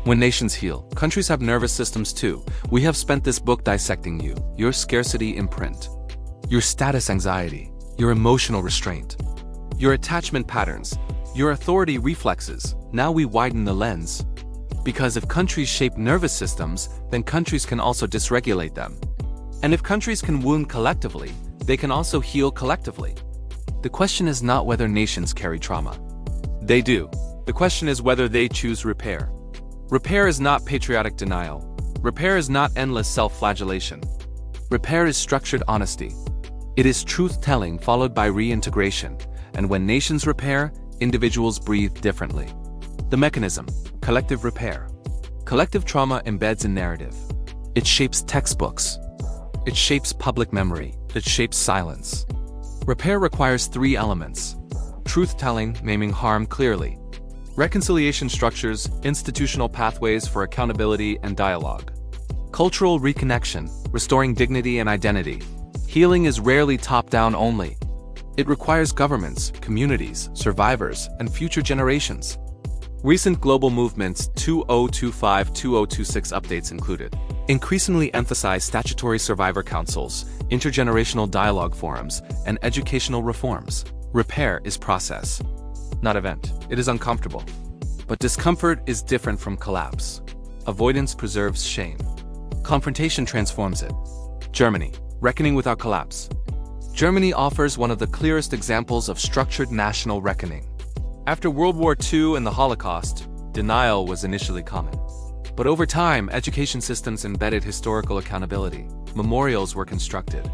When nations heal, countries have nervous systems too. We have spent this book dissecting you, your scarcity imprint, your status anxiety, your emotional restraint, your attachment patterns, your authority reflexes. Now we widen the lens. Because if countries shape nervous systems, then countries can also dysregulate them. And if countries can wound collectively, they can also heal collectively. The question is not whether nations carry trauma. They do. The question is whether they choose repair. Repair is not patriotic denial. Repair is not endless self-flagellation. Repair is structured honesty. It is truth-telling followed by reintegration, and when nations repair, individuals breathe differently. The mechanism: collective repair. Collective trauma embeds in narrative. It shapes textbooks. It shapes public memory. It shapes silence. Repair requires three elements: truth-telling, naming harm clearly; reconciliation structures, institutional pathways for accountability and dialogue; cultural reconnection, restoring dignity and identity. Healing is rarely top-down only. It requires governments, communities, survivors, and future generations. Recent global movements 2025-2026 updates included: increasingly emphasize statutory survivor councils, intergenerational dialogue forums, and educational reforms. Repair is process, not event. It is uncomfortable. But discomfort is different from collapse. Avoidance preserves shame. Confrontation transforms it. Germany, reckoning without collapse. Germany offers one of the clearest examples of structured national reckoning. After World War II and the Holocaust, denial was initially common. But over time, education systems embedded historical accountability. Memorials were constructed.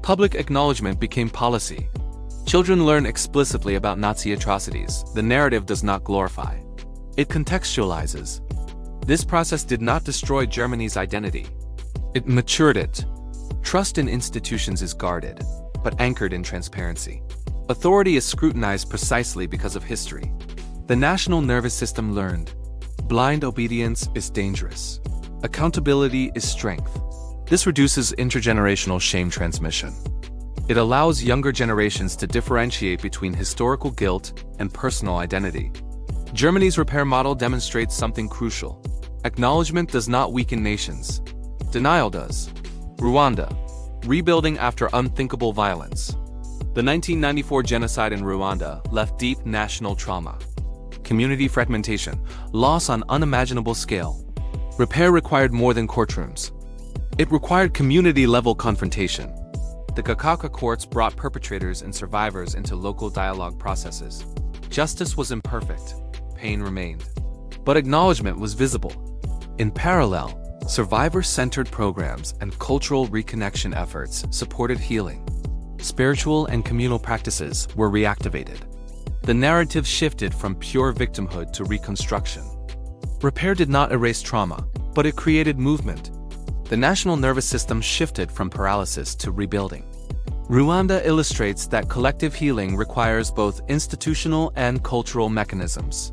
Public acknowledgement became policy. Children learn explicitly about Nazi atrocities. The narrative does not glorify. It contextualizes. This process did not destroy Germany's identity. It matured it. Trust in institutions is guarded, but anchored in transparency. Authority is scrutinized precisely because of history. The national nervous system learned. Blind obedience is dangerous. Accountability is strength. This reduces intergenerational shame transmission. It allows younger generations to differentiate between historical guilt and personal identity. Germany's repair model demonstrates something crucial. Acknowledgement does not weaken nations. Denial does. Rwanda, rebuilding after unthinkable violence. The 1994 genocide in Rwanda left deep national trauma. Community fragmentation, loss on unimaginable scale. Repair required more than courtrooms. It required community-level confrontation. The Gacaca courts brought perpetrators and survivors into local dialogue processes. Justice was imperfect. Pain remained. But acknowledgement was visible. In parallel, survivor-centered programs and cultural reconnection efforts supported healing. Spiritual and communal practices were reactivated. The narrative shifted from pure victimhood to reconstruction. Repair did not erase trauma, but it created movement. The national nervous system shifted from paralysis to rebuilding. Rwanda illustrates that collective healing requires both institutional and cultural mechanisms.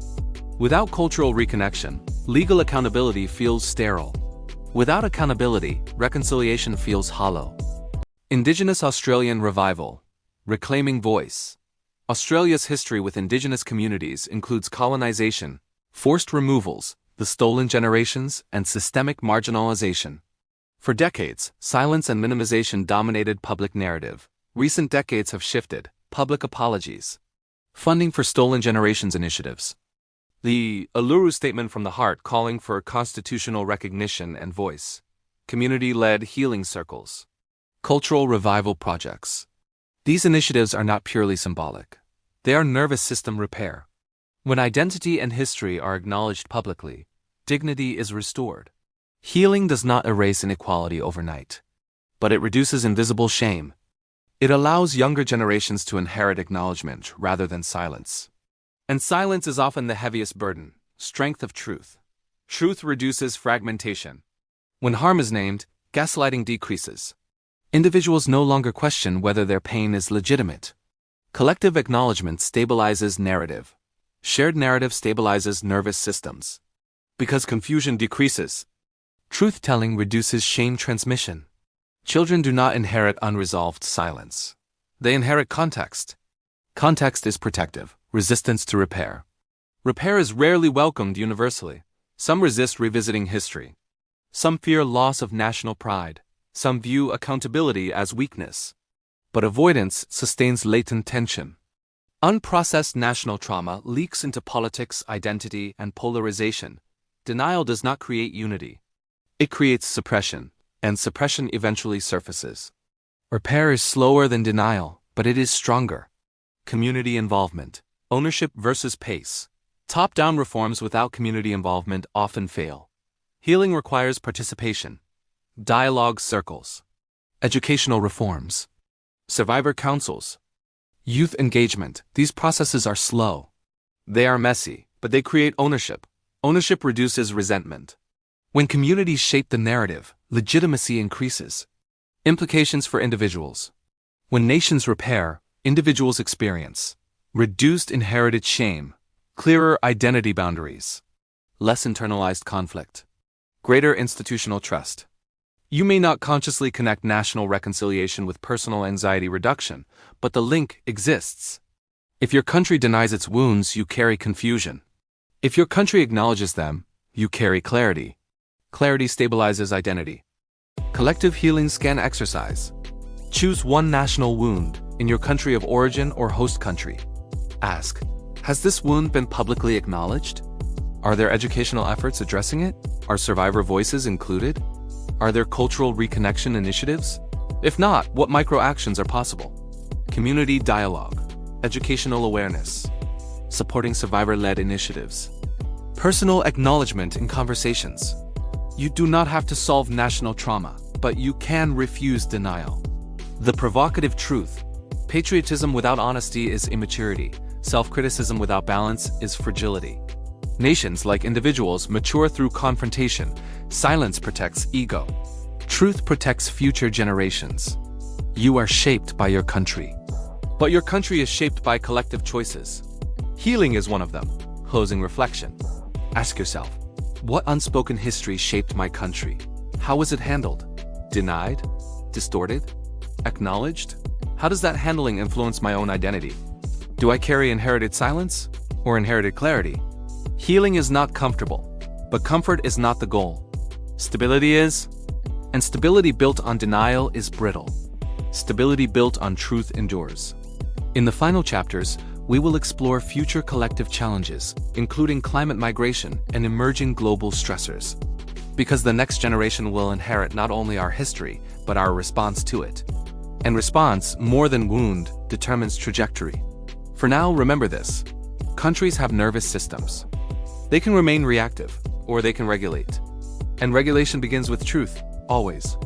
Without cultural reconnection, legal accountability feels sterile. Without accountability, reconciliation feels hollow. Indigenous Australian revival. Reclaiming voice. Australia's history with Indigenous communities includes colonization, forced removals, the stolen generations, and systemic marginalization. For decades, silence and minimization dominated public narrative. Recent decades have shifted. Public apologies. Funding for stolen generations initiatives. The Uluru Statement from the Heart calling for constitutional recognition and voice. Community-led healing circles. Cultural revival projects. These initiatives are not purely symbolic. They are nervous system repair. When identity and history are acknowledged publicly, dignity is restored. Healing does not erase inequality overnight, but it reduces invisible shame. It allows younger generations to inherit acknowledgement rather than silence. And silence is often the heaviest burden. Strength of truth. Truth reduces fragmentation. When harm is named, gaslighting decreases. Individuals no longer question whether their pain is legitimate. Collective acknowledgement stabilizes narrative. Shared narrative stabilizes nervous systems. Because confusion decreases, truth-telling reduces shame transmission. Children do not inherit unresolved silence. They inherit context. Context is protective, resistance to repair. Repair is rarely welcomed universally. Some resist revisiting history. Some fear loss of national pride. Some view accountability as weakness. But avoidance sustains latent tension. Unprocessed national trauma leaks into politics, identity, and polarization. Denial does not create unity. It creates suppression, and suppression eventually surfaces. Repair is slower than denial, but it is stronger. Community involvement. Ownership versus pace. Top-down reforms without community involvement often fail. Healing requires participation. Dialogue circles. Educational reforms. Survivor councils. Youth engagement. These processes are slow. They are messy, but they create ownership. Ownership reduces resentment. When communities shape the narrative, legitimacy increases. Implications for individuals. When nations repair, individuals experience reduced inherited shame, clearer identity boundaries, less internalized conflict, greater institutional trust. You may not consciously connect national reconciliation with personal anxiety reduction, but the link exists. If your country denies its wounds, you carry confusion. If your country acknowledges them, you carry clarity. Clarity stabilizes identity. Collective healing scan exercise. Choose one national wound in your country of origin or host country. Ask, has this wound been publicly acknowledged? Are there educational efforts addressing it? Are survivor voices included? Are there cultural reconnection initiatives? If not, what micro-actions are possible? Community dialogue, educational awareness, supporting survivor-led initiatives, personal acknowledgement in conversations. You do not have to solve national trauma, but you can refuse denial. The provocative truth: patriotism without honesty is immaturity. Self-criticism without balance is fragility. Nations, like individuals, mature through confrontation. Silence protects ego. Truth protects future generations. You are shaped by your country. But your country is shaped by collective choices. Healing is one of them. Closing reflection. Ask yourself, what unspoken history shaped my country? How was it handled? Denied? Distorted? Acknowledged? How does that handling influence my own identity? Do I carry inherited silence or inherited clarity? Healing is not comfortable, but comfort is not the goal. Stability is, and stability built on denial is brittle. Stability built on truth endures. In the final chapters, we will explore future collective challenges, including climate migration and emerging global stressors. Because the next generation will inherit not only our history, but our response to it. And response, more than wound, determines trajectory. For now, remember this. Countries have nervous systems. They can remain reactive, or they can regulate. And regulation begins with truth, always.